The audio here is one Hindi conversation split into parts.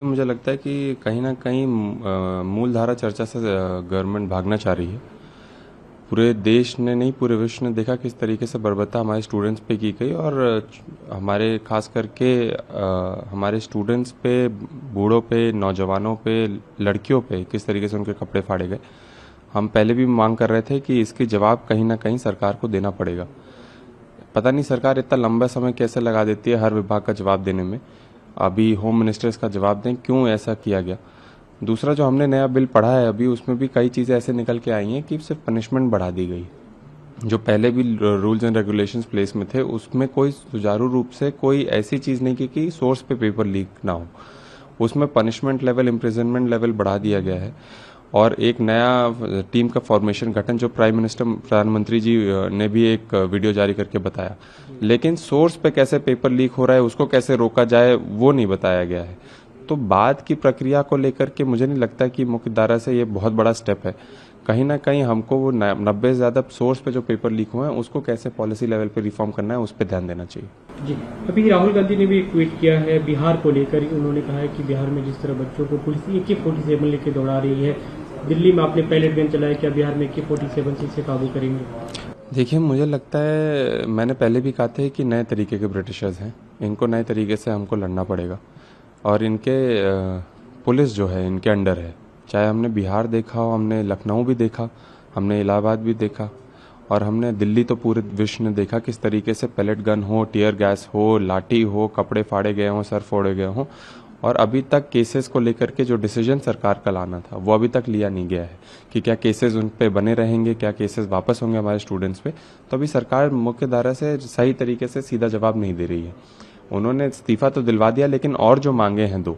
मुझे लगता है कि कहीं ना कहीं मूलधारा चर्चा से गवर्नमेंट भागना चाह रही है। पूरे देश ने नहीं, पूरे विश्व ने देखा किस तरीके से बर्बरता हमारे स्टूडेंट्स पे की गई, और हमारे खास करके हमारे स्टूडेंट्स पे, बूढ़ों पे, नौजवानों पे, लड़कियों पे किस तरीके से उनके कपड़े फाड़े गए। हम पहले भी मांग कर रहे थे कि इसकी जवाब कहीं ना कहीं सरकार को देना पड़ेगा। पता नहीं सरकार इतना लंबा समय कैसे लगा देती है हर विभाग का जवाब देने में। अभी होम मिनिस्टर इसका जवाब दें क्यों ऐसा किया गया। दूसरा, जो हमने नया बिल पढ़ा है अभी, उसमें भी कई चीज़ें ऐसे निकल के आई हैं कि सिर्फ पनिशमेंट बढ़ा दी गई। जो पहले भी रूल्स एंड रेगुलेशंस प्लेस में थे उसमें कोई सुचारू रूप से कोई ऐसी चीज़ नहीं की कि सोर्स पे पेपर लीक ना हो। उसमें पनिशमेंट लेवल, इम्प्रिजनमेंट लेवल बढ़ा दिया गया है। और एक नया टीम का फॉर्मेशन गठन, जो प्राइम मिनिस्टर, प्रधानमंत्री जी ने भी एक वीडियो जारी करके बताया, लेकिन सोर्स पे कैसे पेपर लीक हो रहा है, उसको कैसे रोका जाए, वो नहीं बताया गया है। तो बाद की प्रक्रिया को लेकर के मुझे नहीं लगता कि मुख्य धारा से ये बहुत बड़ा स्टेप है। कहीं ना कहीं हमको वो 90 से ज़्यादा सोर्स पे जो पेपर लीक हुए हैं उसको कैसे पॉलिसी लेवल पे रिफॉर्म करना है, उस पर ध्यान देना चाहिए। जी, अभी राहुल गांधी ने भी एक ट्वीट किया है बिहार को लेकर। उन्होंने कहा है कि बिहार में जिस तरह बच्चों को पुलिस AK-47 लेके दौड़ा रही है, दिल्ली में आपने पैलेट गन चलाया, क्या बिहार में AK-47 से इसे काबू करेंगे? देखिए, मुझे लगता है, मैंने पहले भी कहा था कि नए तरीके के ब्रिटिशर्स हैं, इनको नए तरीके से हमको लड़ना पड़ेगा। और इनके पुलिस जो है इनके अंडर है। चाहे हमने बिहार देखा हो, हमने लखनऊ भी देखा, हमने इलाहाबाद भी देखा, और हमने दिल्ली तो पूरे विश्व ने देखा किस तरीके से पैलेट गन हो, टीयर गैस हो, लाठी हो, कपड़े फाड़े गए हों, सर फोड़े गए हों। और अभी तक केसेस को लेकर के जो डिसीजन सरकार का लाना था वो अभी तक लिया नहीं गया है कि क्या केसेस उन पे बने रहेंगे, क्या केसेस वापस होंगे हमारे स्टूडेंट्स पे। तो अभी सरकार मुख्य धारा से सही तरीके से सीधा जवाब नहीं दे रही है। उन्होंने इस्तीफा तो दिलवा दिया, लेकिन और जो मांगे हैं दो,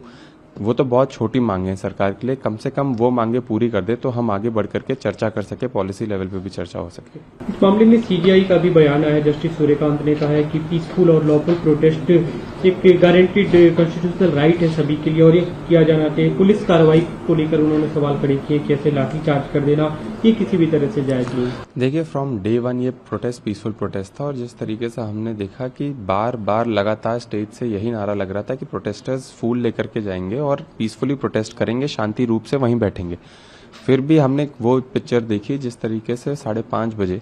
वो तो बहुत छोटी मांगे हैं सरकार के लिए। कम से कम वो मांगे पूरी कर दे तो हम आगे बढ़ करके चर्चा कर सके, पॉलिसी लेवल पे भी चर्चा हो सके। इस मामले में CBI का भी बयान आया है। जस्टिस सूर्यकांत ने कहा है कि पीसफुल और लॉफुल प्रोटेस्ट एक गारंटीड कॉन्स्टिट्यूशनल राइट है सभी के लिए, और ये किया जाना चाहिए। पुलिस कार्रवाई को लेकर उन्होंने सवाल खड़े किए कि ऐसे लाठीचार्ज कर देना ये किसी भी तरह से जायज नहीं। देखिए, फ्रॉम डे वन ये प्रोटेस्ट पीसफुल प्रोटेस्ट था, और जिस तरीके से हमने देखा कि बार बार लगातार स्टेज से यही नारा लग रहा था कि प्रोटेस्टर्स फूल लेकर के जाएंगे और पीसफुली प्रोटेस्ट करेंगे, शांति रूप से वहीं बैठेंगे। फिर भी हमने वो पिक्चर देखी जिस तरीके से 5:30 बजे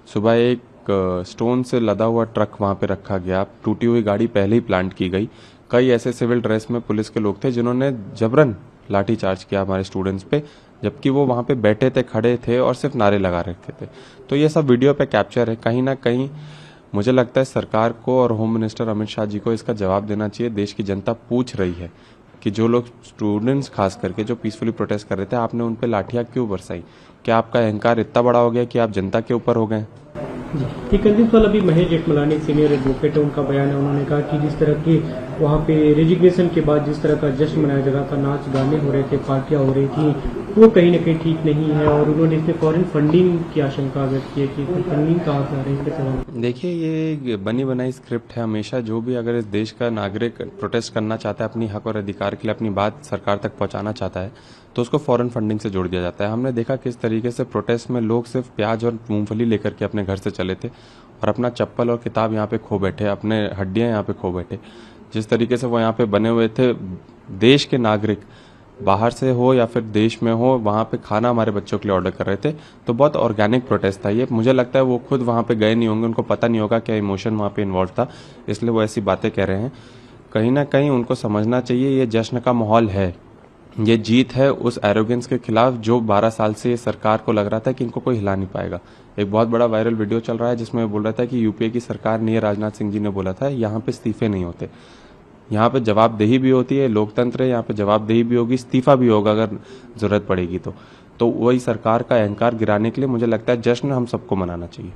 सुबह एक स्टोन से लदा हुआ ट्रक वहां पे रखा गया, टूटी हुई गाड़ी पहले ही प्लांट की गई। कई ऐसे सिविल ड्रेस में पुलिस के लोग थे जिन्होंने जबरन लाठीचार्ज किया हमारे स्टूडेंट्स पे, जबकि वो वहां पे बैठे थे, खड़े थे और सिर्फ नारे लगा रखे थे। तो ये सब वीडियो पे कैप्चर है। कहीं ना कहीं मुझे लगता है सरकार को और होम मिनिस्टर अमित शाह जी को इसका जवाब देना चाहिए। देश की जनता पूछ रही है कि जो लोग स्टूडेंट्स खास करके जो पीसफुली प्रोटेस्ट कर रहे थे, आपने उन पे लाठियां क्यों बरसाई? क्या आपका अहंकार इतना बड़ा हो गया कि आप जनता के ऊपर हो गए? एक अंतिम सवाल, अभी महेश जेठमलानी सीनियर एडवोकेट है, उनका बयान है। उन्होंने कहा कि जिस तरह की वहाँ पे रेजिग्नेशन के बाद जिस तरह का जश्न मनाया जा रहा था, नाच गाने हो रहे थे, पार्टियां हो रही थी, वो कहीं ना कहीं ठीक नहीं है। और उन्होंने इसमें फॉरेन फंडिंग की आशंका व्यक्त की है कि फंडिंग कहाँ से आ रही है। देखिए, ये बनी बनाई स्क्रिप्ट है। हमेशा जो भी अगर इस देश का नागरिक प्रोटेस्ट करना चाहता है, अपनी हक और अधिकार के लिए अपनी बात सरकार तक पहुंचाना चाहता है, तो उसको फॉरेन फंडिंग से जोड़ दिया जाता है। हमने देखा किस तरीके से प्रोटेस्ट में लोग सिर्फ प्याज और मूंगफली लेकर के अपने घर से चले थे और अपना चप्पल और किताब यहाँ पे खो बैठे, अपने हड्डियां यहाँ पे खो बैठे। जिस तरीके से वो यहाँ पे बने हुए थे, देश के नागरिक बाहर से हो या फिर देश में हो, वहाँ पे खाना हमारे बच्चों के लिए ऑर्डर कर रहे थे। तो बहुत ऑर्गेनिक प्रोटेस्ट था ये। मुझे लगता है वो खुद वहाँ पे गए नहीं होंगे, उनको पता नहीं होगा क्या इमोशन वहाँ पे इन्वॉल्व था, इसलिए वो ऐसी बातें कह रहे हैं। कहीं ना कहीं उनको समझना चाहिए ये जश्न का माहौल है, ये जीत है उस एरोगेंस के खिलाफ जो 12 साल से सरकार को लग रहा था कि इनको कोई हिला नहीं पाएगा। एक बहुत बड़ा वायरल वीडियो चल रहा है जिसमें बोल रहा था कि यूपीए की सरकार ने, राजनाथ सिंह जी ने बोला था, यहाँ पे इस्तीफे नहीं होते, यहाँ पे जवाबदेही भी होती है, लोकतंत्र है, यहाँ पे जवाबदेही भी होगी, इस्तीफा भी होगा अगर जरूरत पड़ेगी तो वही सरकार का अहंकार गिराने के लिए मुझे लगता है जश्न हम सबको मनाना चाहिए।